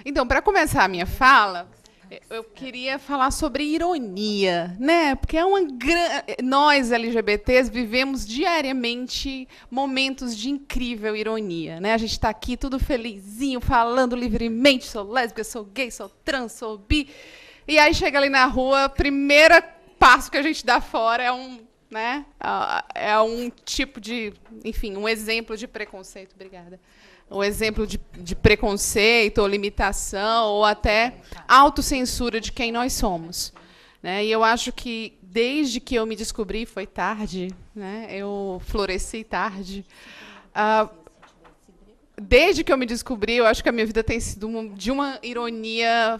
Então, para começar a minha fala, eu queria falar sobre ironia, né? Porque nós LGBTs vivemos diariamente momentos de incrível ironia, né? A gente está aqui tudo felizinho, falando livremente, sou lésbica, sou gay, sou trans, sou bi. E aí chega ali na rua, primeiro passo que a gente dá fora né? É um tipo de, enfim, um exemplo de preconceito. Obrigada. Um exemplo de preconceito ou limitação ou até autocensura de quem nós somos, né? E eu acho que desde que eu me descobri foi tarde, né? Eu floresci tarde. Desde que eu me descobri, eu acho que a minha vida tem sido de uma ironia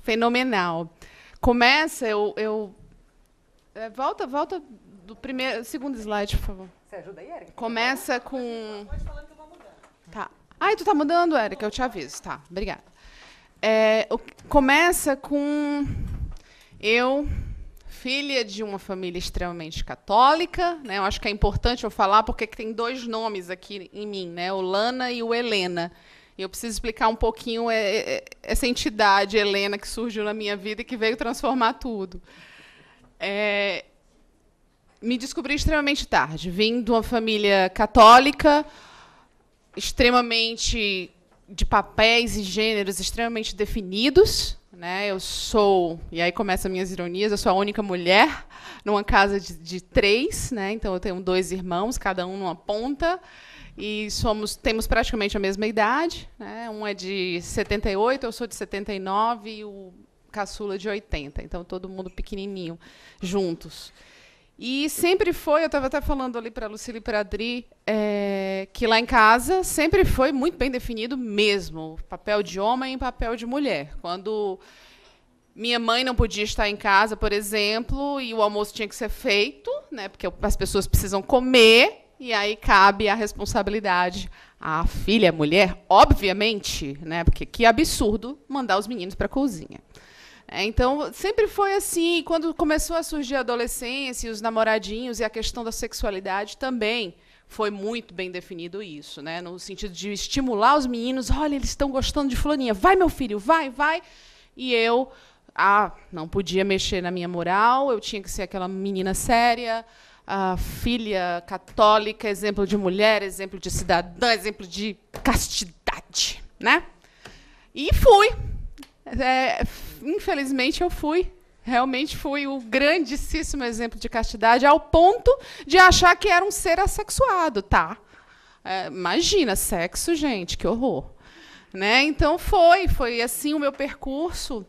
fenomenal. Começa, volta do segundo slide, por favor. Você ajuda aí, Érica? Começa com... Pode falando que eu vou mudando. Tá. Ai, tu tá mudando, Érica? Eu te aviso. Tá, obrigada. Começa com eu, filha de uma família extremamente católica, né? Eu acho que é importante eu falar porque tem dois nomes aqui em mim, né? O Lana e o Helena. E eu preciso explicar um pouquinho essa entidade, Helena, que surgiu na minha vida e que veio transformar tudo. Me descobri extremamente tarde. Vim de uma família católica, extremamente de papéis e gêneros extremamente definidos, né? Eu sou, e aí começam minhas ironias, eu sou a única mulher numa casa de três, né? Então eu tenho dois irmãos, cada um numa ponta, e temos praticamente a mesma idade, né? Um é de 78, eu sou de 79 e o caçula de 80. Então todo mundo pequenininho juntos. E sempre foi, eu estava até falando ali para a Lucília e para a Adri, que lá em casa sempre foi muito bem definido mesmo, papel de homem e papel de mulher. Quando minha mãe não podia estar em casa, por exemplo, e o almoço tinha que ser feito, né, porque as pessoas precisam comer, e aí cabe a responsabilidade à filha, à mulher, obviamente, né, porque que absurdo mandar os meninos para a cozinha. Então, sempre foi assim. Quando começou a surgir a adolescência, os namoradinhos e a questão da sexualidade também foi muito bem definido isso, né? No sentido de estimular os meninos. Olha, eles estão gostando de fulaninha. Vai, meu filho, vai, vai. E eu não podia mexer na minha moral. Eu tinha que ser aquela menina séria, a filha católica, exemplo de mulher, exemplo de cidadã, exemplo de castidade, né? E fui. Infelizmente, eu realmente fui o grandíssimo exemplo de castidade, ao ponto de achar que era um ser assexuado, tá? Imagina, sexo, gente, que horror. Né? Então, foi assim o meu percurso.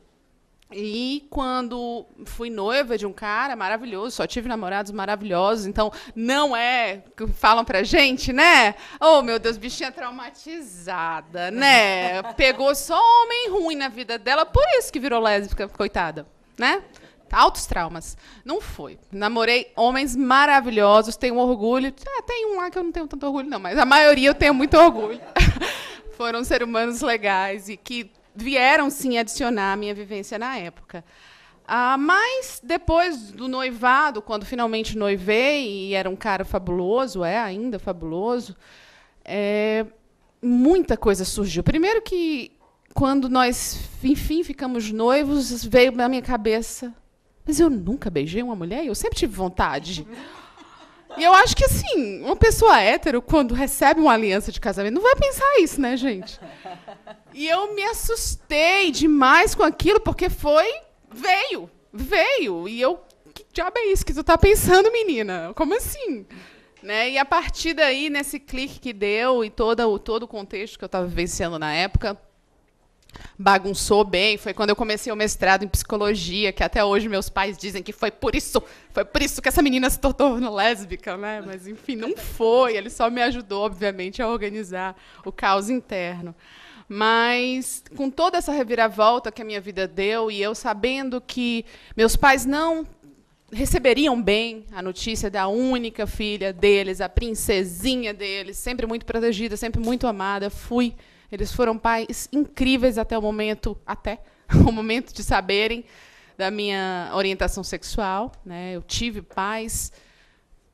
E quando fui noiva de um cara maravilhoso, só tive namorados maravilhosos, então não é que falam pra gente, né? Oh, meu Deus, bichinha traumatizada, né? Pegou só homem ruim na vida dela, por isso que virou lésbica, coitada, né? Altos traumas. Não foi. Namorei homens maravilhosos, tenho orgulho. Tem um lá que eu não tenho tanto orgulho, não, mas a maioria eu tenho muito orgulho. Foram seres humanos legais e que vieram, sim, adicionar a minha vivência na época. Mas, depois do noivado, quando finalmente noivei, e era um cara fabuloso, ainda fabuloso, muita coisa surgiu. Primeiro que, quando nós, enfim, ficamos noivos, veio na minha cabeça, mas eu nunca beijei uma mulher? Eu sempre tive vontade. E eu acho que, assim, uma pessoa hétero, quando recebe uma aliança de casamento, não vai pensar isso, né, gente? E eu me assustei demais com aquilo, porque veio. E eu, que diabo é isso que tu tá pensando, menina? Como assim? Né? E a partir daí, nesse clique que deu, e todo o contexto que eu estava vivenciando na época, bagunçou bem. Foi quando eu comecei o mestrado em psicologia, que até hoje meus pais dizem que foi por isso que essa menina se tornou lésbica, né? Mas, enfim, não foi. Ele só me ajudou, obviamente, a organizar o caos interno. Mas, com toda essa reviravolta que a minha vida deu, e eu sabendo que meus pais não receberiam bem a notícia da única filha deles, a princesinha deles, sempre muito protegida, sempre muito amada, fui. Eles foram pais incríveis até o momento de saberem da minha orientação sexual, né? Eu tive pais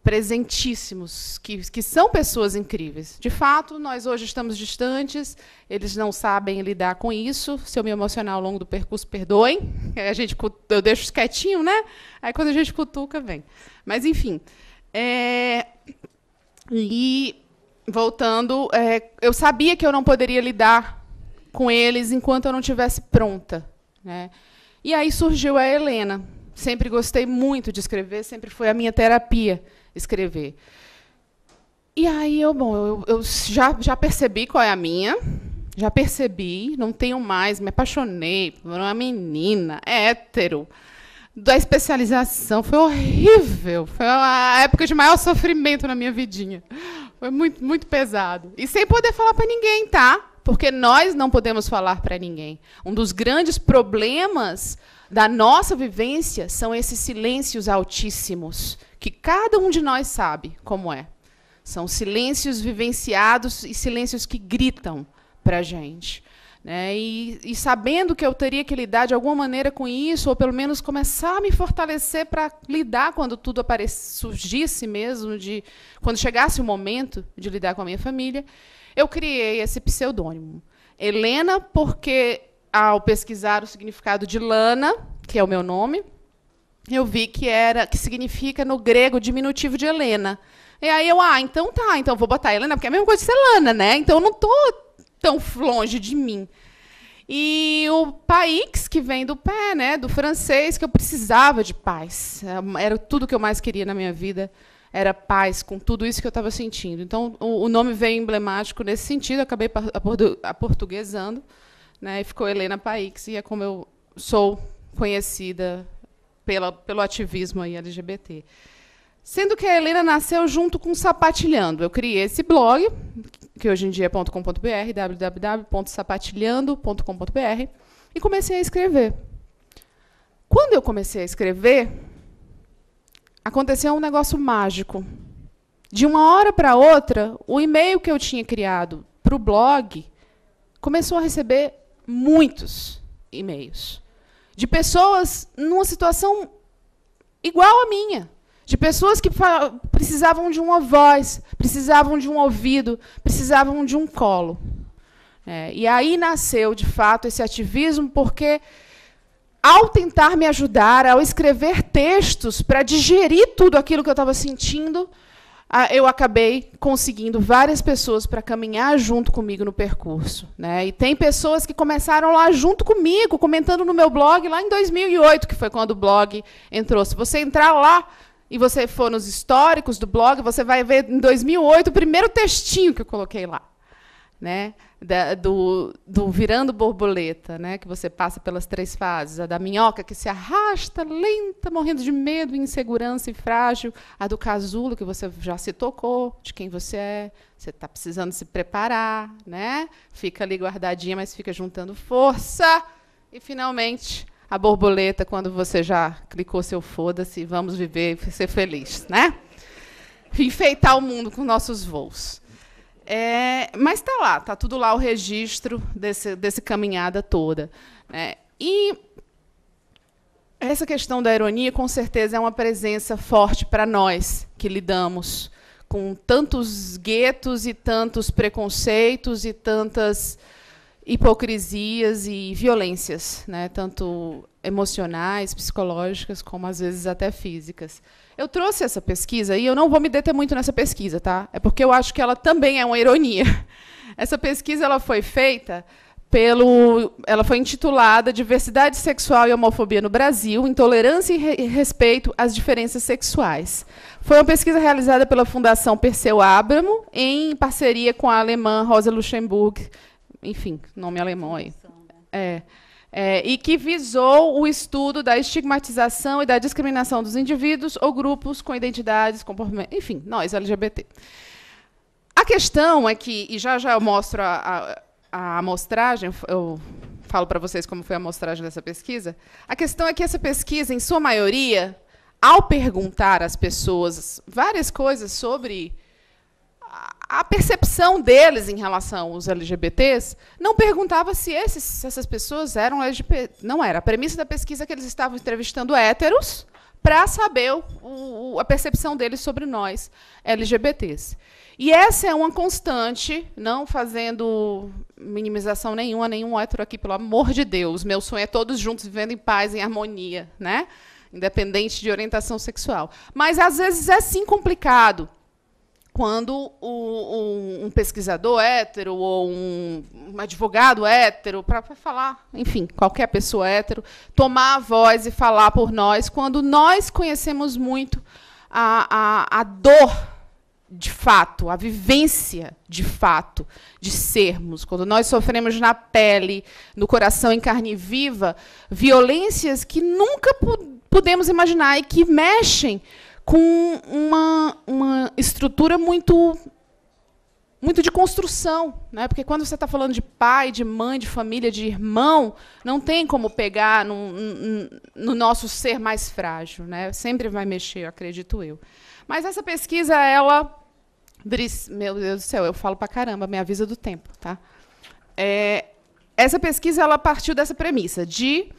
presentíssimos, que são pessoas incríveis. De fato, nós hoje estamos distantes, eles não sabem lidar com isso. Se eu me emocionar ao longo do percurso, perdoem. Eu deixo quietinho, né? Aí, quando a gente cutuca, vem. Mas, enfim. E, voltando, eu sabia que eu não poderia lidar com eles enquanto eu não estivesse pronta, né? E aí surgiu a Helena. Sempre gostei muito de escrever, sempre foi a minha terapia escrever. E aí eu já percebi qual é a minha, já percebi, não tenho mais, me apaixonei por uma menina hétero. Da especialização foi horrível, foi a época de maior sofrimento na minha vidinha. Foi muito, muito pesado. E sem poder falar para ninguém, tá? Porque nós não podemos falar para ninguém. Um dos grandes problemas da nossa vivência são esses silêncios altíssimos, que cada um de nós sabe como é. São silêncios vivenciados e silêncios que gritam para a gente, né? E sabendo que eu teria que lidar de alguma maneira com isso, ou pelo menos começar a me fortalecer para lidar quando tudo surgisse mesmo, quando chegasse o momento de lidar com a minha família, eu criei esse pseudônimo. Helena, porque, ao pesquisar o significado de Lana, que é o meu nome, eu vi que significa, no grego, diminutivo de Helena. E aí então vou botar Helena, porque é a mesma coisa de ser Lana, né? Então eu não estou tão longe de mim. E o paix, que vem do pé, né, do francês, que eu precisava de paz. Era tudo que eu mais queria na minha vida, era paz com tudo isso que eu estava sentindo. Então, o nome veio emblemático nesse sentido, acabei aportuguesando, né, e ficou Helena Paix, e é como eu sou conhecida pelo ativismo aí LGBT. Sendo que a Helena nasceu junto com Sapatilhando. Eu criei esse blog, que hoje em dia é .com.br, www.sapatilhando.com.br, e comecei a escrever. Quando eu comecei a escrever, aconteceu um negócio mágico. De uma hora para outra, o e-mail que eu tinha criado para o blog começou a receber muitos e-mails de pessoas numa situação igual à minha. De pessoas que precisavam de uma voz, precisavam de um ouvido, precisavam de um colo. E aí nasceu, de fato, esse ativismo, porque, ao tentar me ajudar, ao escrever textos para digerir tudo aquilo que eu estava sentindo, eu acabei conseguindo várias pessoas para caminhar junto comigo no percurso, né? E tem pessoas que começaram lá junto comigo, comentando no meu blog, lá em 2008, que foi quando o blog entrou. Se você entrar lá e você for nos históricos do blog, você vai ver, em 2008, o primeiro textinho que eu coloquei lá, né? Do Virando Borboleta, né? Que você passa pelas 3 fases. A da minhoca, que se arrasta, lenta, morrendo de medo, insegurança e frágil. A do casulo, que você já se tocou, de quem você é. Você está precisando se preparar, né? Fica ali guardadinha, mas fica juntando força. E, finalmente, a borboleta, quando você já clicou seu foda-se, vamos viver e ser feliz, né? Enfeitar o mundo com nossos voos. Mas está lá, está tudo lá o registro desse caminhada toda, né? E essa questão da ironia, com certeza, é uma presença forte para nós, que lidamos com tantos guetos e tantos preconceitos e tantas hipocrisias e violências, né? Tanto emocionais, psicológicas, como, às vezes, até físicas. Eu trouxe essa pesquisa, e eu não vou me deter muito nessa pesquisa, tá? É porque eu acho que ela também é uma ironia. Essa pesquisa ela foi feita ela foi intitulada Diversidade Sexual e Homofobia no Brasil, Intolerância e Respeito às Diferenças Sexuais. Foi uma pesquisa realizada pela Fundação Perseu Abramo, em parceria com a alemã Rosa Luxemburg, enfim, nome alemão aí. E que visou o estudo da estigmatização e da discriminação dos indivíduos ou grupos com identidades, comportamentos, enfim, nós, LGBT. A questão é que, e já eu mostro a amostragem, eu falo para vocês como foi a amostragem dessa pesquisa, a questão é que essa pesquisa, em sua maioria, ao perguntar às pessoas várias coisas sobre a percepção deles em relação aos LGBTs, não perguntava se essas pessoas eram LGBT. Não era. A premissa da pesquisa é que eles estavam entrevistando héteros para saber a percepção deles sobre nós, LGBTs. E essa é uma constante, não fazendo minimização nenhuma, nenhum hétero aqui, pelo amor de Deus. Meu sonho é todos juntos vivendo em paz, em harmonia, né? Independente de orientação sexual. Mas, às vezes, é sim complicado quando um pesquisador hétero ou um advogado hétero, para falar, enfim, qualquer pessoa hétero, tomar a voz e falar por nós, quando nós conhecemos muito a dor de fato, a vivência de fato de sermos, quando nós sofremos na pele, no coração, em carne viva, violências que nunca pudemos imaginar e que mexem com uma estrutura muito de construção, né? Porque quando você está falando de pai, de mãe, de família, de irmão, não tem como pegar no nosso ser mais frágil, né? Sempre vai mexer, acredito eu. Mas essa pesquisa, ela... Meu Deus do céu, eu falo pra caramba, me avisa do tempo, tá? Essa pesquisa, ela partiu dessa premissa, de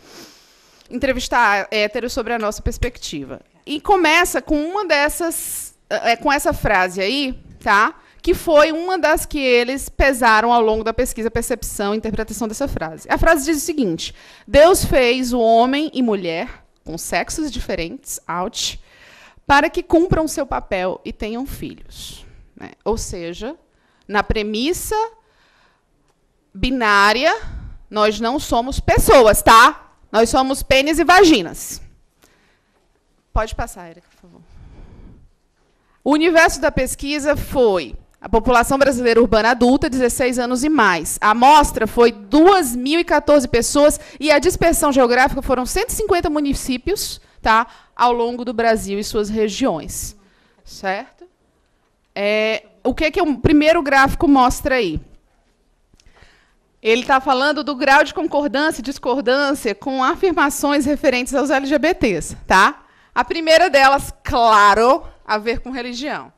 entrevistar héteros sobre a nossa perspectiva. E começa com uma dessas, com essa frase aí, tá? Que foi uma das que eles pesaram ao longo da pesquisa, percepção e interpretação dessa frase. A frase diz o seguinte: Deus fez o homem e mulher com sexos diferentes, out, para que cumpram seu papel e tenham filhos. Né? Ou seja, na premissa binária, nós não somos pessoas, tá? Nós somos pênis e vaginas. Pode passar, Érica, por favor. O universo da pesquisa foi a população brasileira urbana adulta, 16 anos e mais. A amostra foi 2.014 pessoas e a dispersão geográfica foram 150 municípios, tá, ao longo do Brasil e suas regiões. Certo? O que o primeiro gráfico mostra aí? Ele está falando do grau de concordância e discordância com afirmações referentes aos LGBTs. Tá? A primeira delas, claro, a ver com religião.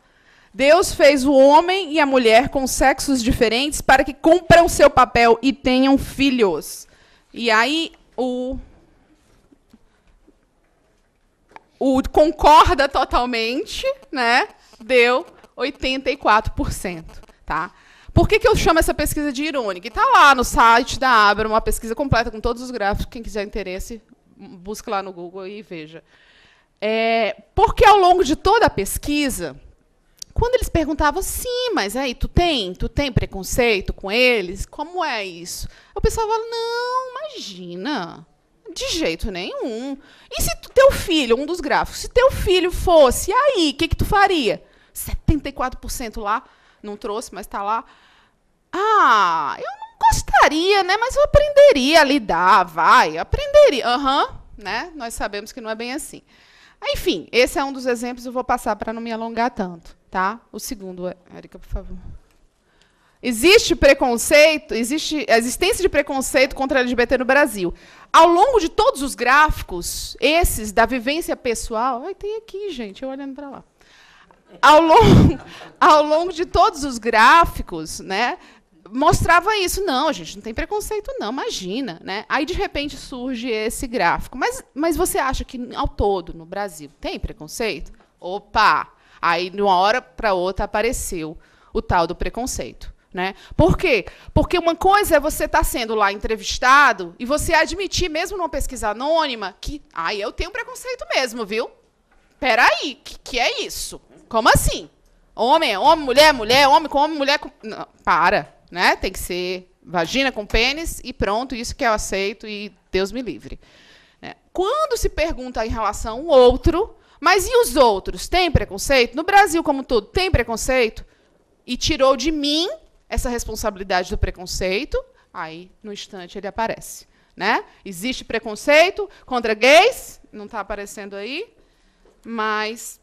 Deus fez o homem e a mulher com sexos diferentes para que cumpram seu papel e tenham filhos. E aí o concorda totalmente, né? Deu 84%. Tá? Por que eu chamo essa pesquisa de irônica? Está lá no site da Abra, uma pesquisa completa com todos os gráficos. Quem quiser interesse, busque lá no Google e veja. Porque ao longo de toda a pesquisa, quando eles perguntavam, sim, mas aí, tu tem preconceito com eles? Como é isso? O pessoal fala, não, imagina, de jeito nenhum. E se teu filho, um dos gráficos, se teu filho fosse, e aí, o que tu faria? 74% lá, não trouxe, mas está lá. Ah, eu não gostaria, né? Mas eu aprenderia a lidar, aprenderia. Né? Nós sabemos que não é bem assim. Enfim, esse é um dos exemplos, eu vou passar para não me alongar tanto. Tá? O segundo, Érica, por favor. Existe preconceito, existe a existência de preconceito contra a LGBT no Brasil. Ao longo de todos os gráficos, esses da vivência pessoal... Ai, tem aqui, gente, eu olhando para lá. Ao longo de todos os gráficos, né, mostrava isso. Não, a gente não tem preconceito, não, imagina. Né? Aí, de repente, surge esse gráfico. Mas você acha que, ao todo, no Brasil, tem preconceito? Opa! Aí, de uma hora para outra, apareceu o tal do preconceito. Né? Por quê? Porque uma coisa é você estar sendo lá entrevistado e você admitir, mesmo numa pesquisa anônima, que eu tenho preconceito mesmo, viu? Peraí, que é isso? Como assim? Homem, mulher, homem com homem, mulher com... Não, para, né? Tem que ser vagina com pênis e pronto, isso que eu aceito e Deus me livre. Né? Quando se pergunta em relação ao outro, mas e os outros? Tem preconceito? No Brasil, como todo, tem preconceito? E tirou de mim essa responsabilidade do preconceito, aí, no instante, ele aparece. Né? Existe preconceito contra gays? Não está aparecendo aí, mas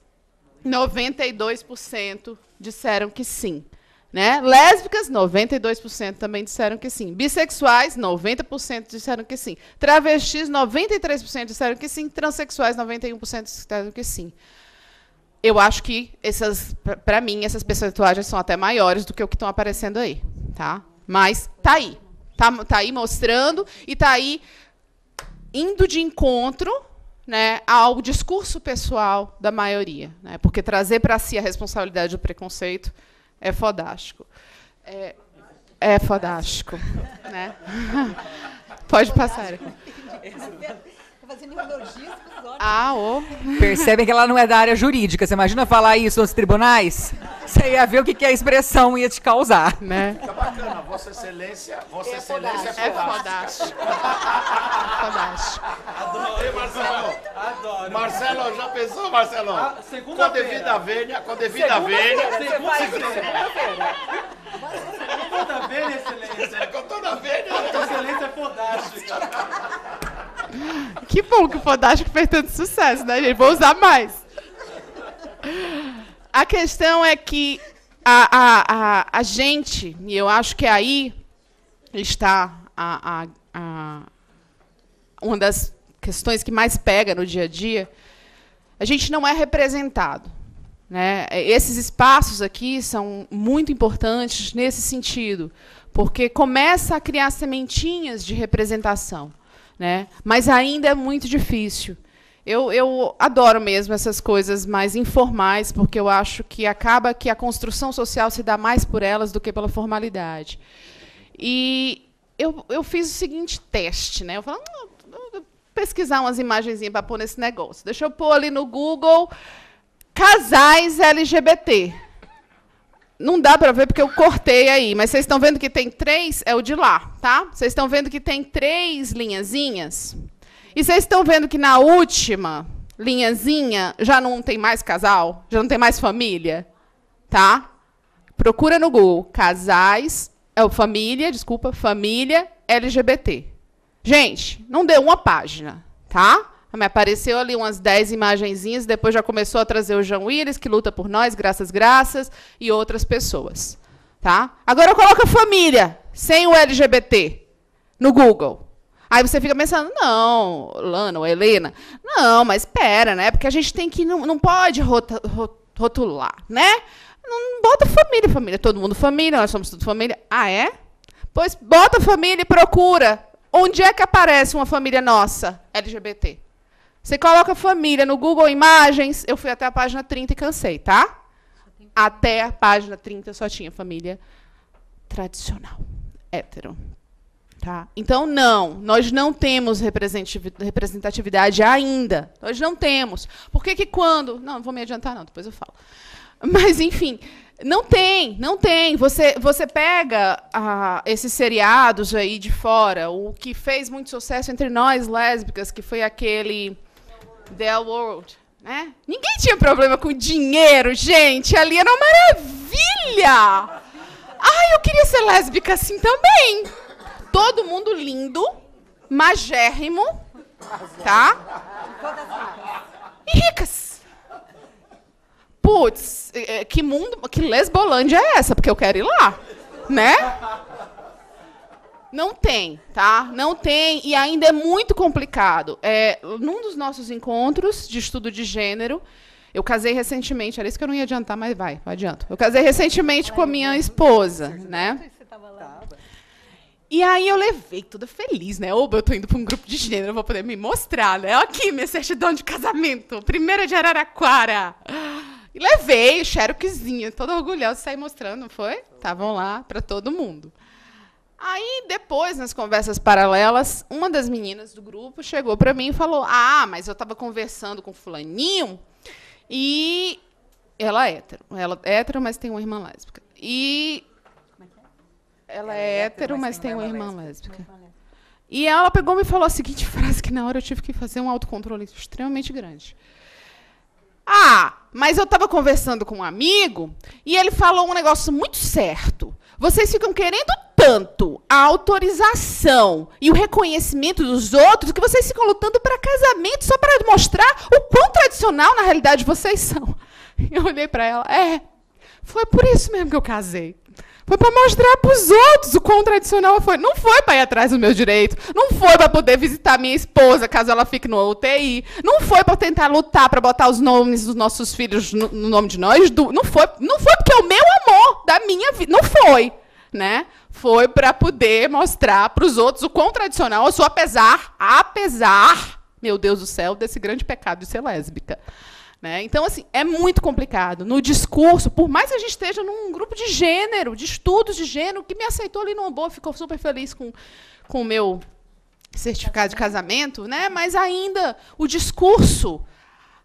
92% disseram que sim. Né? Lésbicas, 92% também disseram que sim. Bissexuais, 90% disseram que sim. Travestis, 93% disseram que sim. Transexuais, 91% disseram que sim. Eu acho que, para mim, essas percentuagens são até maiores do que o que estão aparecendo aí. Tá? Mas está aí. Está aí mostrando e está aí indo de encontro, né, ao discurso pessoal da maioria, né, porque trazer para si a responsabilidade do preconceito é fodástico. É fodástico. Né? Pode passar, Erika. Percebem que ela não é da área jurídica. Você imagina falar isso nos tribunais? Você ia ver o que a expressão ia te causar. Né? Fica bacana. Vossa Excelência é fodástico. É fodástico. Adoro, Marcelo. Adoro. Marcelo, já pensou, Marcelo? Com a devida vênia, Com toda a vênia, Excelência. Com toda a vênia. Excelência é fodástica. Que bom que o Fodástico fez tanto sucesso, né, gente? Vou usar mais. A questão é que a gente, e eu acho que aí está uma das questões que mais pega no dia a dia, a gente não é representado. Né? Esses espaços aqui são muito importantes nesse sentido, porque começa a criar sementinhas de representação. Né? Mas ainda é muito difícil. Eu adoro mesmo essas coisas mais informais, porque eu acho que acaba que a construção social se dá mais por elas do que pela formalidade. E eu fiz o seguinte teste. Né? Eu falei, vou pesquisar umas imagenzinhas para pôr nesse negócio. Deixa eu pôr ali no Google casais LGBT. Não dá para ver porque eu cortei aí, mas vocês estão vendo que tem 3, é o de lá, tá? Vocês estão vendo que tem 3 linhazinhas? E vocês estão vendo que na última linhazinha já não tem mais casal? Já não tem mais família? Tá? Procura no Google, casais, família LGBT. Gente, não deu uma página, tá? Me apareceu ali umas 10 imagenzinhas, depois já começou a trazer o João Willis, que luta por nós, graças, e outras pessoas. Tá? Agora coloca família, sem o LGBT, no Google. Aí você fica pensando, não, Lana ou Helena, não, mas espera, né? Porque a gente tem que, não pode rotular, né? Não bota família, todo mundo família, nós somos tudo família. Ah, é? Pois bota família e procura. Onde é que aparece uma família nossa, LGBT? Você coloca família no Google Imagens, eu fui até a página 30 e cansei, tá? Até a página 30 só tinha família tradicional, hétero. Tá? Então, não, nós não temos representatividade ainda. Nós não temos. Por que quando... Não vou me adiantar, não, depois eu falo. Mas, enfim, não tem. Você pega esses seriados aí de fora, o que fez muito sucesso entre nós lésbicas, que foi aquele The World, né? Ninguém tinha problema com dinheiro, gente. Ali era uma maravilha. Ai, eu queria ser lésbica assim também. Todo mundo lindo, magérrimo, tá? E ricas. Putz, que lesbolândia é essa? Porque eu quero ir lá, né? Não tem, tá? Não tem, e ainda é muito complicado. Num dos nossos encontros de estudo de gênero, eu casei recentemente, era isso que eu não ia adiantar, mas adianto. Eu casei recentemente com a minha esposa, né? E aí eu levei toda feliz, né? Oba, eu tô indo para um grupo de gênero, eu vou poder me mostrar, né? Aqui, minha certidão de casamento, primeira de Araraquara. E levei o xeroquezinho, toda orgulhosa, saí mostrando, não foi? Estavam lá para todo mundo. Aí, depois, nas conversas paralelas, uma das meninas do grupo chegou para mim e falou, mas eu estava conversando com fulaninho e ela é hétero. Ela é hétero, mas tem uma irmã lésbica. E ela é hétero, mas tem uma irmã lésbica. E ela pegou e me falou a seguinte frase, que na hora eu tive que fazer um autocontrole extremamente grande. Mas eu estava conversando com um amigo e ele falou um negócio muito certo. Vocês ficam querendo tanto a autorização e o reconhecimento dos outros que vocês ficam lutando para casamento só para mostrar o quão tradicional, na realidade, vocês são. Eu olhei para ela, foi por isso mesmo que eu casei. Foi para mostrar para os outros o quão tradicional foi. Não foi para ir atrás dos meus direitos. Não foi para poder visitar minha esposa, caso ela fique no UTI. Não foi para tentar lutar para botar os nomes dos nossos filhos no nome de nós. Não foi porque é o meu amor da minha vida. Não foi. Né? Foi para poder mostrar para os outros o quão tradicional eu sou, apesar meu Deus do céu, desse grande pecado de ser lésbica. Né? Então, assim, é muito complicado. No discurso, por mais que a gente esteja num grupo de gênero, de estudos de gênero, que me aceitou ali numa boa, ficou super feliz com o meu certificado de casamento, né? Mas ainda o discurso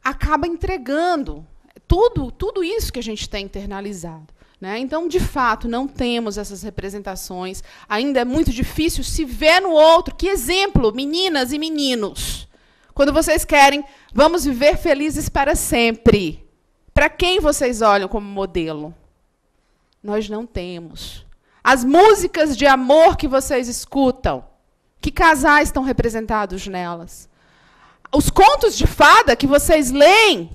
acaba entregando tudo isso que a gente tem internalizado. Né? Então, de fato, não temos essas representações. Ainda é muito difícil se ver no outro. Que exemplo, meninas e meninos. Quando vocês querem, vamos viver felizes para sempre. Para quem vocês olham como modelo? Nós não temos. As músicas de amor que vocês escutam, que casais estão representados nelas? Os contos de fada que vocês leem,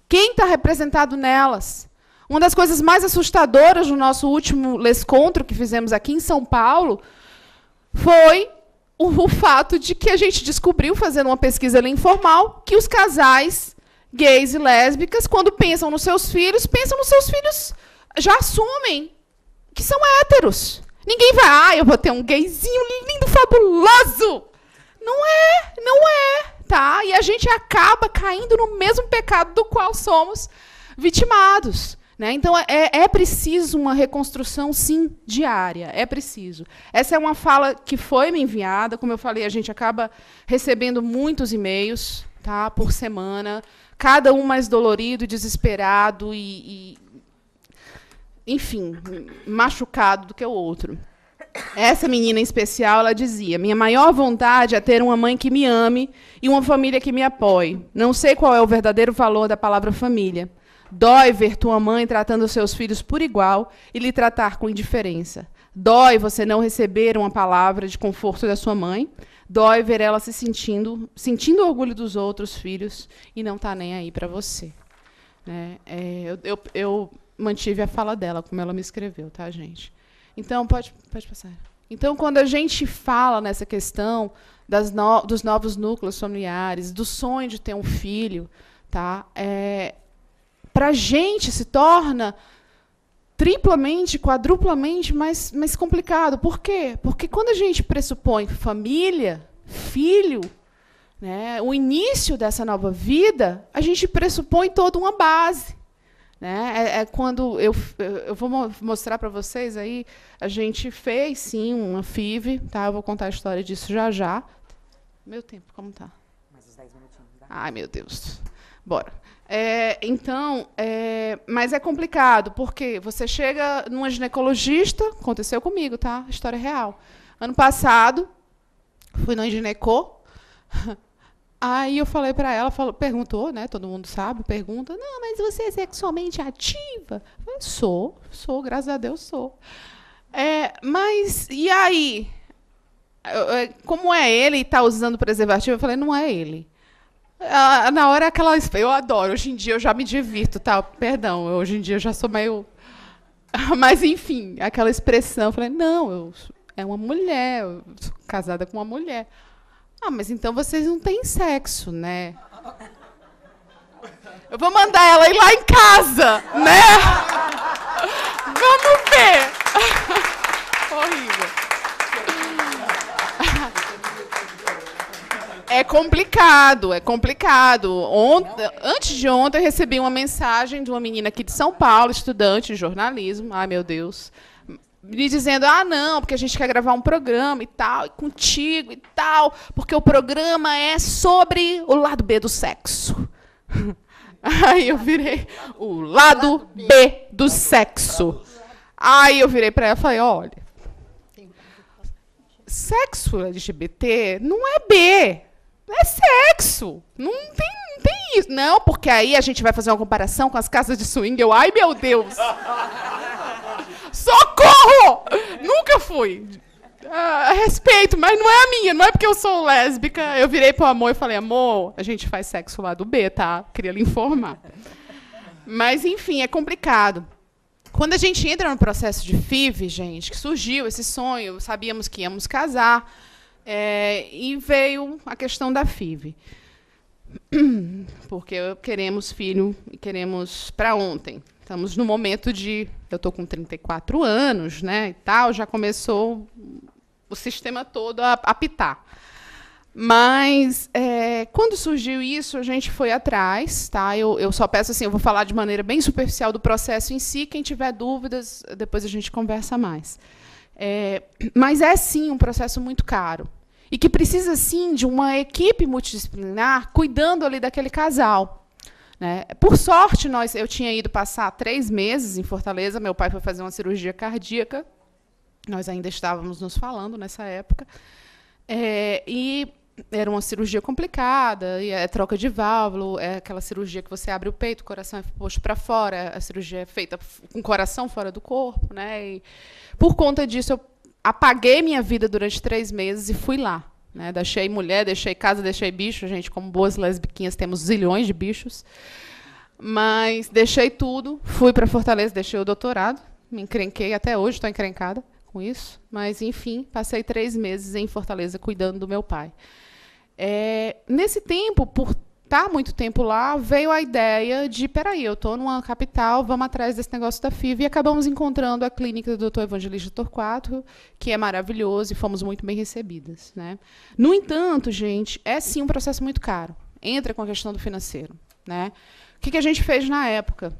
quem está representado nelas? Uma das coisas mais assustadoras no nosso último Lescontro que fizemos aqui em São Paulo foi o fato de que a gente descobriu, fazendo uma pesquisa ali informal, que os casais gays e lésbicas, quando pensam nos seus filhos, já assumem que são héteros. Ninguém vai, eu vou ter um gayzinho lindo, fabuloso. Não é, tá? E a gente acaba caindo no mesmo pecado do qual somos vitimados. Né? Então, é preciso uma reconstrução, sim, diária. É preciso. Essa é uma fala que foi me enviada. Como eu falei, a gente acaba recebendo muitos e-mails, tá, por semana, cada um mais dolorido, desesperado enfim, machucado do que o outro. Essa menina em especial, ela dizia: minha maior vontade é ter uma mãe que me ame e uma família que me apoie. Não sei qual é o verdadeiro valor da palavra família. Dói ver tua mãe tratando seus filhos por igual e lhe tratar com indiferença. Dói você não receber uma palavra de conforto da sua mãe. Dói ver ela se sentindo orgulho dos outros filhos e não tá nem aí para você. Né? Eu mantive a fala dela, como ela me escreveu, tá, gente? Então, pode passar. Então, quando a gente fala nessa questão dos novos núcleos familiares, do sonho de ter um filho, tá? Para a gente se torna triplamente, quadruplamente mais complicado. Por quê? Porque quando a gente pressupõe família, filho, né, o início dessa nova vida, a gente pressupõe toda uma base. Né? Quando eu vou mostrar para vocês aí, a gente fez, sim, uma FIV, tá? Eu vou contar a história disso já. Meu tempo, como tá? Mais uns 10 minutinhos. Tá? Ai, meu Deus. Bora. Mas é complicado, porque você chega numa ginecologista, aconteceu comigo, tá? História real. Ano passado, fui numa ginecô, aí eu falei para ela, perguntou, né? Todo mundo sabe, pergunta, não, mas você é sexualmente ativa? Eu sou, graças a Deus sou. Mas, e aí? Como é ele e está usando preservativo? Eu falei, não é ele. Na hora eu adoro, hoje em dia eu já me divirto, tá? Perdão, hoje em dia eu já sou meio... Mas, enfim, aquela expressão, eu falei, não, é uma mulher, eu sou casada com uma mulher. Ah, mas então vocês não têm sexo, né? Eu vou mandar ela ir lá em casa, né? Vamos ver. Horrível. É complicado. Antes de ontem, eu recebi uma mensagem de uma menina aqui de São Paulo, estudante de jornalismo, ai meu Deus, me dizendo, não, porque a gente quer gravar um programa e tal, e contigo e tal, porque o programa é sobre o lado B do sexo. Aí eu virei, o lado B do sexo. Aí eu virei para ela e falei, olha, sexo LGBT não é B. É sexo. Não tem isso. Não, porque aí a gente vai fazer uma comparação com as casas de swing. Ai, meu Deus. Socorro! Nunca fui. Respeito, mas não é a minha. Não é porque eu sou lésbica. Eu virei pro amor e falei, amor, a gente faz sexo lá do B, tá? Queria lhe informar. Mas, enfim, é complicado. Quando a gente entra no processo de FIV, gente, que surgiu esse sonho, sabíamos que íamos casar, e veio a questão da FIV. Porque queremos filho e queremos para ontem. Estamos no momento de... Eu estou com 34 anos, né, e tal, já começou o sistema todo a apitar. Mas, quando surgiu isso, a gente foi atrás. Tá? Eu só peço assim, eu vou falar de maneira bem superficial do processo em si. Quem tiver dúvidas, depois a gente conversa mais. Mas é, sim, um processo muito caro. E que precisa, sim, de uma equipe multidisciplinar cuidando ali daquele casal. Né? Por sorte, eu tinha ido passar 3 meses em Fortaleza. Meu pai foi fazer uma cirurgia cardíaca. Nós ainda estávamos nos falando nessa época. E era uma cirurgia complicada, e é troca de válvula, é aquela cirurgia que você abre o peito, o coração é posto para fora, a cirurgia é feita com o coração fora do corpo. Né? E, por conta disso, eu apaguei minha vida durante 3 meses e fui lá. Né? Deixei mulher, deixei casa, deixei bicho. Gente, como boas lesbiquinhas, temos zilhões de bichos. Mas deixei tudo, fui para Fortaleza, deixei o doutorado, me encrenquei, até hoje estou encrencada com isso. Mas, enfim, passei 3 meses em Fortaleza cuidando do meu pai. Nesse tempo, por estar muito tempo lá, veio a ideia de, peraí, eu estou numa capital, vamos atrás desse negócio da FIV, e acabamos encontrando a clínica do Dr. Evangelista Torquato, que é maravilhoso, e fomos muito bem recebidas. Né? No entanto, gente, é sim um processo muito caro. Entra com a questão do financeiro. Né? O que a gente fez na época?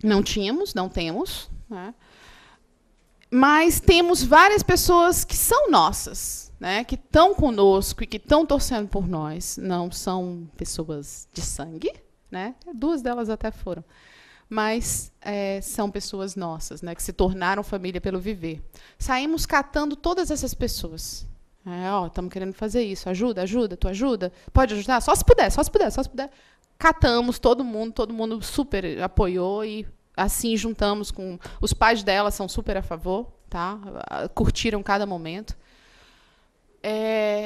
Não temos, né? Mas temos várias pessoas que são nossas, né, que estão conosco e que estão torcendo por nós. Não são pessoas de sangue, né? 2 delas até foram, mas são pessoas nossas, né, que se tornaram família pelo viver. Saímos catando todas essas pessoas. Estamos querendo fazer isso. Ajuda, tu ajuda? Pode ajudar? Só se puder. Catamos todo mundo super apoiou e assim juntamos com os pais dela, são super a favor, tá? Curtiram cada momento.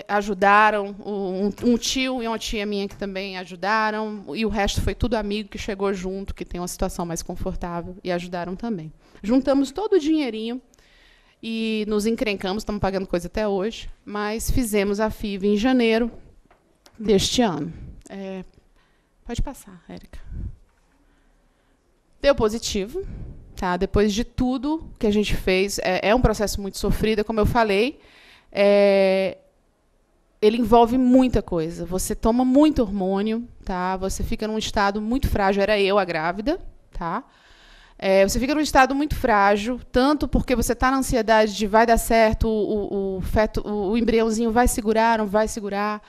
Ajudaram, um tio e uma tia minha que também ajudaram, e o resto foi tudo amigo que chegou junto, que tem uma situação mais confortável, e ajudaram também. Juntamos todo o dinheirinho e nos encrencamos, estamos pagando coisa até hoje, mas fizemos a FIV em janeiro deste ano. Pode passar, Érica. Deu positivo. Tá? Depois de tudo que a gente fez, é um processo muito sofrido, como eu falei. Ele envolve muita coisa. Você toma muito hormônio, tá? Você fica num estado muito frágil. Era eu a grávida. Tá? Você fica num estado muito frágil, tanto porque você está na ansiedade de vai dar certo, o embriãozinho vai segurar, não vai segurar.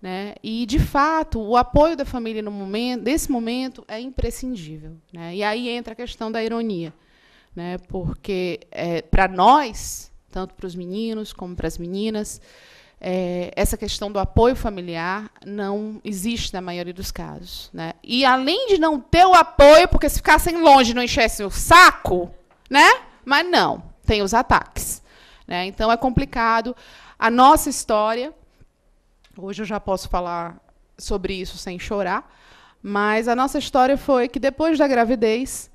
Né? E, de fato, o apoio da família nesse momento é imprescindível. Né? E aí entra a questão da ironia. Né? Porque, para nós, tanto para os meninos como para as meninas, essa questão do apoio familiar não existe na maioria dos casos. Né? E, além de não ter o apoio, porque se ficassem longe e não enchessem o saco, né? Mas não, tem os ataques. Né? Então, é complicado. A nossa história... Hoje eu já posso falar sobre isso sem chorar, mas a nossa história foi que, depois da gravidez,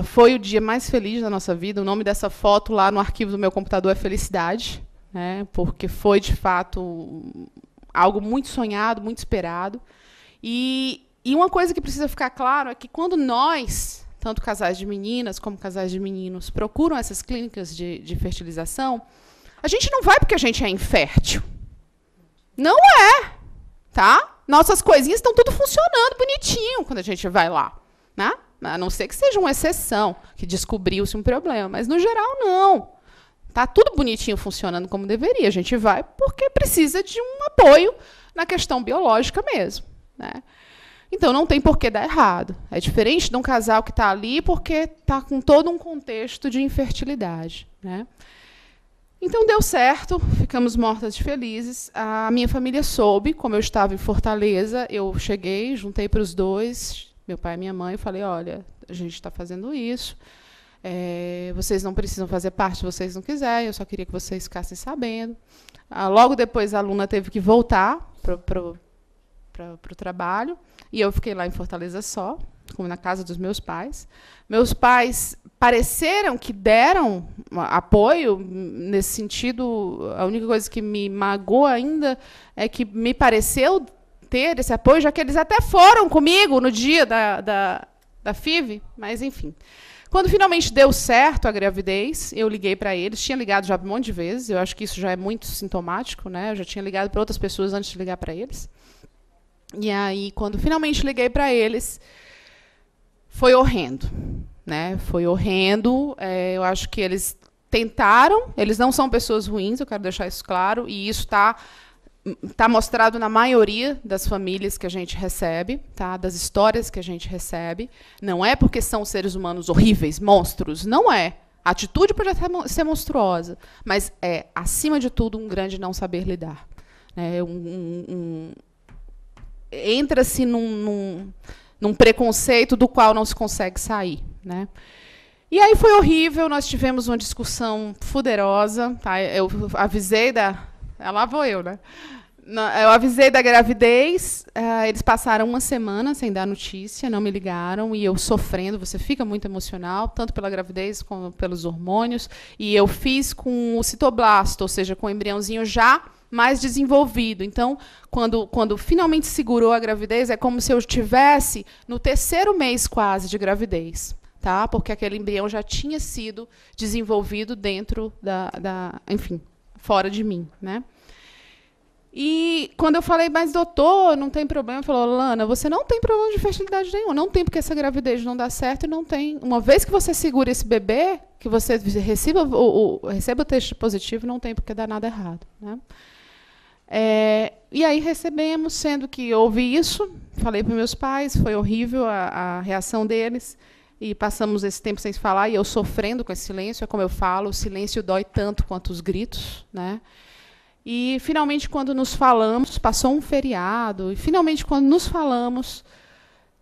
foi o dia mais feliz da nossa vida. O nome dessa foto lá no arquivo do meu computador é Felicidade, né, porque foi, de fato, algo muito sonhado, muito esperado. E uma coisa que precisa ficar claro é que, quando nós, tanto casais de meninas como casais de meninos, procuram essas clínicas de fertilização, a gente não vai porque a gente é infértil. Não é, tá? Nossas coisinhas estão tudo funcionando bonitinho quando a gente vai lá, né? A não ser que seja uma exceção, que descobriu-se um problema, mas, no geral, não. Tá tudo bonitinho funcionando como deveria. A gente vai porque precisa de um apoio na questão biológica mesmo, né? Então, não tem por que dar errado. É diferente de um casal que está ali porque está com todo um contexto de infertilidade, né? Então, deu certo, ficamos mortas de felizes. A minha família soube, como eu estava em Fortaleza, eu cheguei, juntei para os dois, meu pai e minha mãe, e falei, olha, a gente está fazendo isso, vocês não precisam fazer parte se vocês não quiserem, eu só queria que vocês ficassem sabendo. Logo depois, a Luna teve que voltar para o trabalho, e eu fiquei lá em Fortaleza só, como na casa dos meus pais. Meus pais pareceram que deram apoio nesse sentido. A única coisa que me magoa ainda é que me pareceu ter esse apoio, já que eles até foram comigo no dia da FIV, mas enfim. Quando finalmente deu certo a gravidez, eu liguei para eles. Tinha ligado já um monte de vezes. Eu acho que isso já é muito sintomático, né? Eu já tinha ligado para outras pessoas antes de ligar para eles. E aí, quando finalmente liguei para eles, foi horrendo, né? Foi horrendo. Eu acho que eles tentaram. Eles não são pessoas ruins, eu quero deixar isso claro. E isso está mostrado na maioria das famílias que a gente recebe, tá? Das histórias que a gente recebe. Não é porque são seres humanos horríveis, monstros. Não é. A atitude pode até ser monstruosa, mas é, acima de tudo, um grande não saber lidar. Entra-se num preconceito do qual não se consegue sair, né? E aí foi horrível, nós tivemos uma discussão fuderosa. Tá? Eu avisei da... Lá vou eu, né? Eu avisei da gravidez, eles passaram uma semana sem dar notícia, não me ligaram, e eu sofrendo. Você fica muito emocional, tanto pela gravidez como pelos hormônios. E eu fiz com o citoblasto, ou seja, com o embriãozinho já mais desenvolvido. Então, quando finalmente segurou a gravidez, é como se eu estivesse no 3º mês quase de gravidez. Tá? Porque aquele embrião já tinha sido desenvolvido dentro enfim, fora de mim, né? E quando eu falei, mas doutor, não tem problema, ele falou, Lana, você não tem problema de fertilidade nenhum, não tem porque essa gravidez não dá certo e não tem. Uma vez que você segura esse bebê, que você receba o teste positivo, não tem porque dar nada errado, né? E aí recebemos, sendo que houve isso, falei para meus pais, foi horrível a reação deles. E passamos esse tempo sem se falar, e eu sofrendo com esse silêncio. É como eu falo, o silêncio dói tanto quanto os gritos, né? E, finalmente, quando nos falamos, passou um feriado, e, finalmente, quando nos falamos,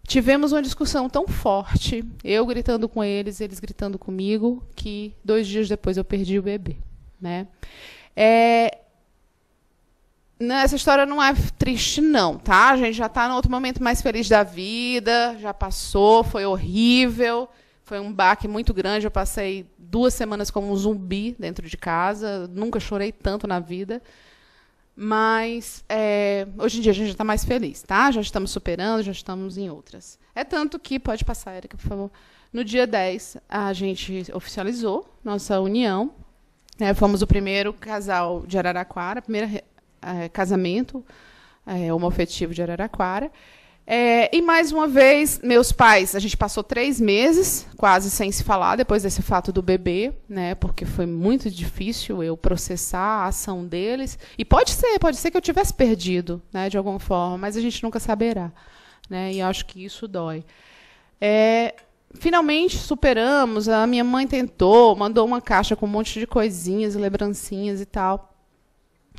tivemos uma discussão tão forte, eu gritando com eles gritando comigo, que 2 dias depois eu perdi o bebê, né? Essa história não é triste, não, tá? A gente já está no outro momento mais feliz da vida, já passou, foi horrível, foi um baque muito grande. Eu passei 2 semanas como um zumbi dentro de casa, nunca chorei tanto na vida. Mas, hoje em dia, a gente já está mais feliz, tá? Já estamos superando, já estamos em outras. É tanto que, pode passar, Érica, por favor. No dia 10, a gente oficializou nossa união. Fomos o primeiro casal de Araraquara, primeiro casamento homoafetivo de Araraquara. E, mais uma vez, meus pais, a gente passou 3 meses quase sem se falar, depois desse fato do bebê, né, porque foi muito difícil eu processar a ação deles. E pode ser que eu tivesse perdido, né, de alguma forma, mas a gente nunca saberá, né, e acho que isso dói. Finalmente superamos, a minha mãe tentou, mandou uma caixa com um monte de coisinhas, lembrancinhas e tal.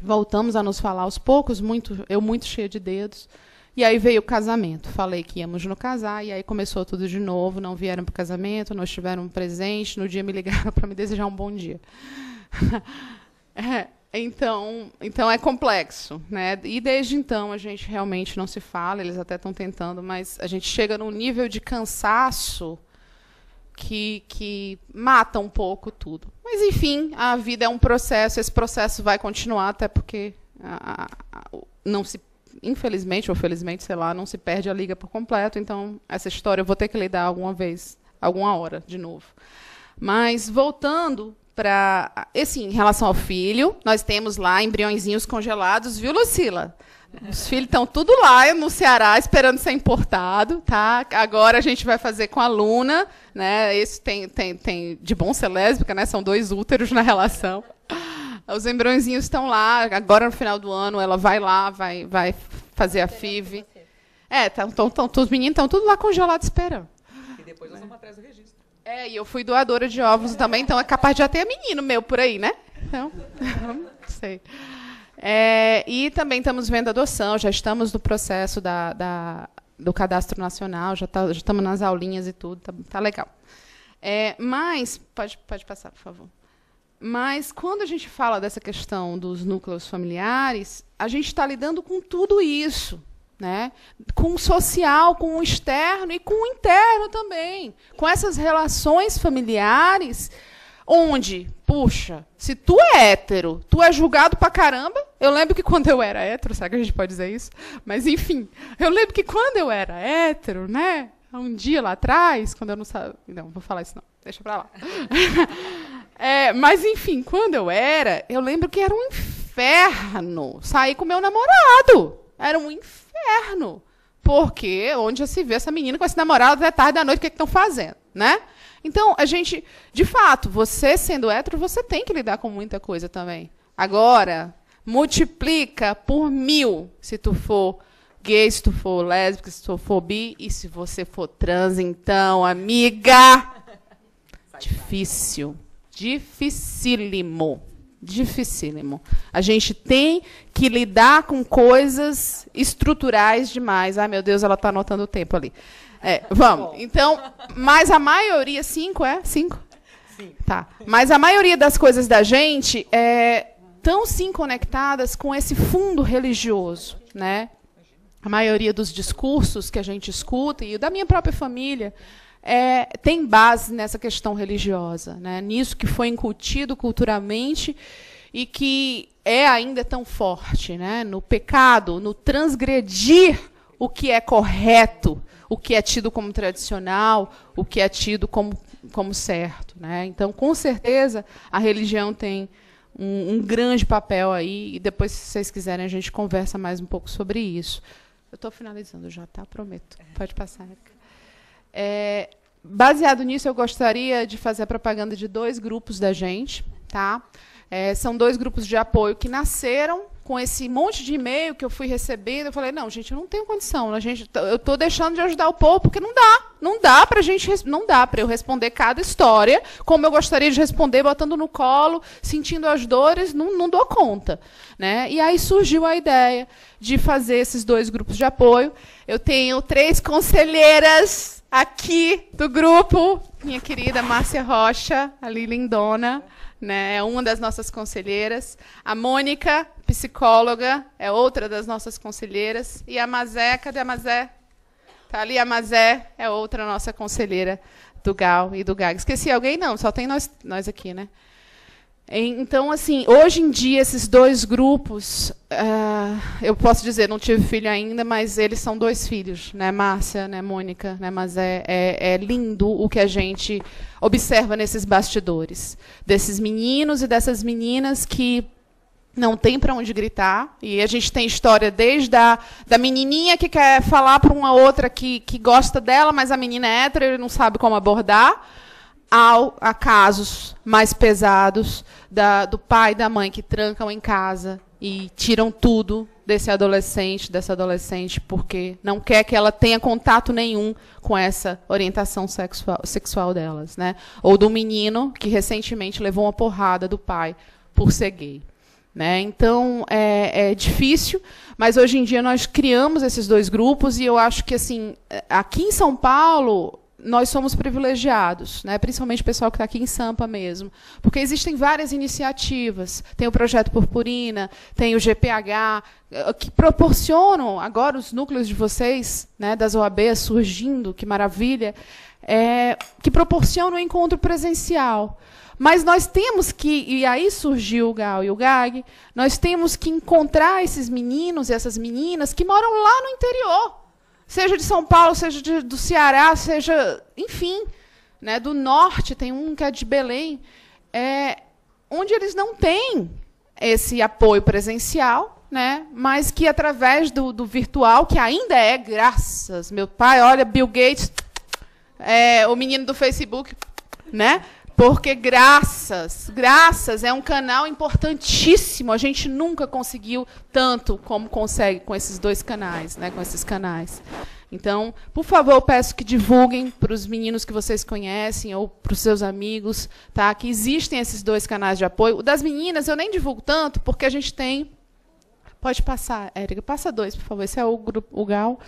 Voltamos a nos falar aos poucos, eu muito cheia de dedos. E aí veio o casamento. Falei que íamos nos casar, e aí começou tudo de novo. Não vieram para o casamento, não estiveram um presente. No dia me ligaram para me desejar um bom dia. Então é complexo, né? E desde então a gente realmente não se fala. Eles até estão tentando, mas a gente chega num nível de cansaço que mata um pouco tudo. Mas, enfim, a vida é um processo, esse processo vai continuar, até porque não se, infelizmente ou felizmente, sei lá, não se perde a liga por completo. Então, essa história eu vou ter que lidar alguma hora, de novo. Mas, voltando para... em relação ao filho, nós temos lá embriõezinhos congelados, viu, Lucila? Os filhos estão tudo lá no Ceará, esperando ser importado, tá? Agora a gente vai fazer com a Luna, né? Esse tem de bom ser lésbica, né? São 2 úteros na relação. Os embriõezinhos estão lá. Agora, no final do ano, ela vai lá, vai fazer a FIV. Os meninos estão tudo lá congelados esperando. E depois nós vamos atrás do registro. E eu fui doadora de óvulos também, então é capaz de já ter menino meu por aí, né? Então, não sei. E também estamos vendo adoção, já estamos no processo do cadastro nacional, já estamos nas aulinhas e tudo, tá legal. Mas, pode passar, por favor. Mas, quando a gente fala dessa questão dos núcleos familiares, a gente está lidando com tudo isso, né? Com o social, com o externo e com o interno também. Com essas relações familiares, onde, puxa, se tu é hétero, tu é julgado pra caramba. Eu lembro que quando eu era hétero, será que a gente pode dizer isso? Mas, enfim, eu lembro que quando eu era hétero, né? um dia lá atrás, quando eu não sabia... Não, vou falar isso não, deixa pra lá. Mas, enfim, quando eu lembro que era um inferno sair com meu namorado. Era um inferno. Porque onde já se vê essa menina com esse namorado até tarde da noite, o que é que estão fazendo, né? Então, a gente, de fato, você sendo hétero, você tem que lidar com muita coisa também. Agora, multiplica por 1000 se tu for gay, se tu for lésbica, se tu for bi, e se você for trans, então, amiga, difícil, dificílimo, dificílimo. A gente tem que lidar com coisas estruturais demais. Ai, meu Deus, ela está anotando o tempo ali. Vamos. Então, mas a maioria... 5, é? 5? Sim. Tá. Mas a maioria das coisas da gente estão, sim, conectadas com esse fundo religioso, né? A maioria dos discursos que a gente escuta, e da minha própria família, tem base nessa questão religiosa, né? Nisso que foi incutido culturalmente e que é ainda tão forte, né? No pecado, no transgredir o que é correto, o que é tido como tradicional, o que é tido como certo, né? Então, com certeza, a religião tem um grande papel aí, e depois, se vocês quiserem, a gente conversa mais um pouco sobre isso. Eu estou finalizando já, tá? Prometo. Pode passar, Érica. Baseado nisso, eu gostaria de fazer a propaganda de 2 grupos da gente, tá? São 2 grupos de apoio que nasceram com esse monte de e-mail que eu fui recebendo. Eu falei, não, gente, eu não tenho condição. Eu estou deixando de ajudar o povo, porque não dá para eu responder cada história como eu gostaria de responder, botando no colo, sentindo as dores, não dou conta, né? E aí surgiu a ideia de fazer esses 2 grupos de apoio. Eu tenho 3 conselheiras aqui do grupo, minha querida Márcia Rocha, ali lindona, né, é uma das nossas conselheiras. A Mônica, psicóloga, é outra das nossas conselheiras. E a Mazé, cadê a Mazé? Está ali a Mazé, é outra nossa conselheira do GAL e do GAG. Esqueci alguém? Não, só tem nós aqui, né? Então, assim, hoje em dia, esses 2 grupos, eu posso dizer, não tive filho ainda, mas eles são 2 filhos, né, Márcia, né, Mônica, né, mas é lindo o que a gente observa nesses bastidores, desses meninos e dessas meninas que não tem para onde gritar, e a gente tem história desde da menininha que quer falar para uma outra que gosta dela, mas a menina é hétero e não sabe como abordar, a casos mais pesados do pai e da mãe que trancam em casa e tiram tudo dessa adolescente, porque não quer que ela tenha contato nenhum com essa orientação sexual delas, né? Ou do menino que recentemente levou uma porrada do pai por ser gay, né? Então, é difícil, mas hoje em dia nós criamos esses 2 grupos, e eu acho que, assim, aqui em São Paulo, nós somos privilegiados, né? Principalmente o pessoal que está aqui em Sampa mesmo, porque existem várias iniciativas. Tem o Projeto Purpurina, tem o GPH, que proporcionam agora os núcleos de vocês, né, das OABs surgindo, que maravilha, que proporcionam o encontro presencial. Mas nós temos que, e aí surgiu o GAL e o GAG, nós temos que encontrar esses meninos e essas meninas que moram lá no interior, seja de São Paulo, seja do Ceará, seja, enfim, né, do norte, tem um que é de Belém, onde eles não têm esse apoio presencial, né, mas que, através do virtual, que ainda graças, meu pai, olha, Bill Gates, o menino do Facebook, né? Porque graças é um canal importantíssimo. A gente nunca conseguiu tanto como consegue com esses 2 canais, né, com esses canais. Então, por favor, eu peço que divulguem para os meninos que vocês conhecem ou para os seus amigos, tá, que existem esses 2 canais de apoio. O das meninas eu nem divulgo tanto, porque a gente tem... Pode passar, Érica, passa 2, por favor. Esse é o grupo, o GAL.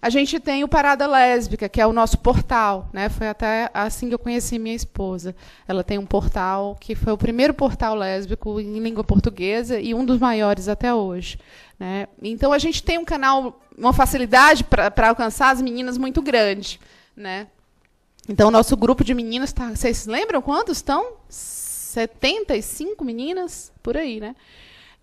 A gente tem o Parada Lésbica, que é o nosso portal, né? Foi até assim que eu conheci minha esposa. Ela tem um portal que foi o primeiro portal lésbico em língua portuguesa e um dos maiores até hoje, né? Então, a gente tem um canal, uma facilidade para alcançar as meninas muito grande, né? Então, o nosso grupo de meninas, vocês lembram quantos estão? 75 meninas? Por aí, né?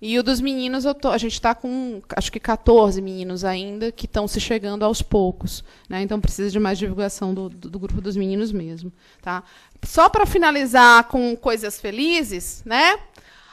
E o dos meninos, a gente está com, acho que 14 meninos ainda, que estão se chegando aos poucos. Né? Então, precisa de mais divulgação do grupo dos meninos mesmo. Tá? Só para finalizar com coisas felizes, né?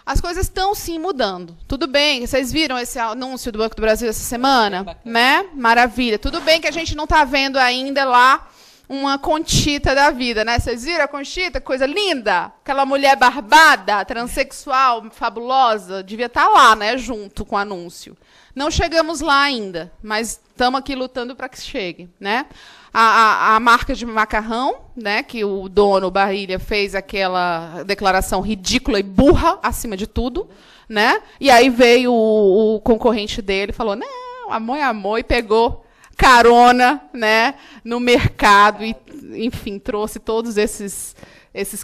As coisas estão, sim, mudando. Tudo bem, vocês viram esse anúncio do Banco do Brasil essa semana? Né? Maravilha. Tudo bem que a gente não está vendo ainda lá uma Conchita da vida, né? Vocês viram a Conchita? Coisa linda! Aquela mulher barbada, transexual, fabulosa, devia estar lá, né? Junto com o anúncio. Não chegamos lá ainda, mas estamos aqui lutando para que chegue, né? A marca de macarrão, né? Que o dono, o Barrilha, fez aquela declaração ridícula e burra, acima de tudo, né? E aí veio o concorrente dele e falou, não, amor é amor, e pegou carona, né, no mercado e, enfim, trouxe todos esses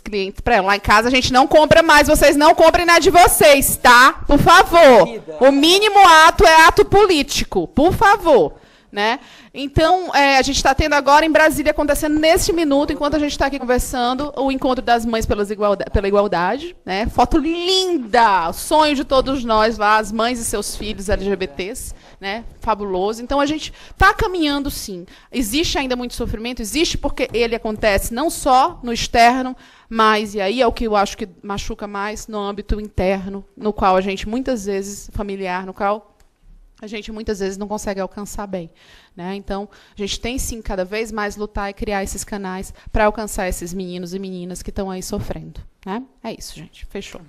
clientes para ela. Lá em casa a gente não compra mais, vocês não comprem nada de vocês, tá? Por favor. O mínimo ato é ato político, por favor. Né? Então, a gente está tendo agora em Brasília, acontecendo neste minuto, enquanto a gente está aqui conversando, o Encontro das Mães pela Igualdade. Né? Foto linda! O sonho de todos nós lá, as mães e seus filhos LGBTs. Né? Fabuloso. Então, a gente está caminhando, sim. Existe ainda muito sofrimento? Existe, porque ele acontece não só no externo, mas, e aí é o que eu acho que machuca mais, no âmbito interno, no qual a gente, muitas vezes, familiar, no qual a gente muitas vezes não consegue alcançar bem. Né? Então, a gente tem, sim, cada vez mais lutar e criar esses canais para alcançar esses meninos e meninas que estão aí sofrendo. Né? É isso, gente. Fechou.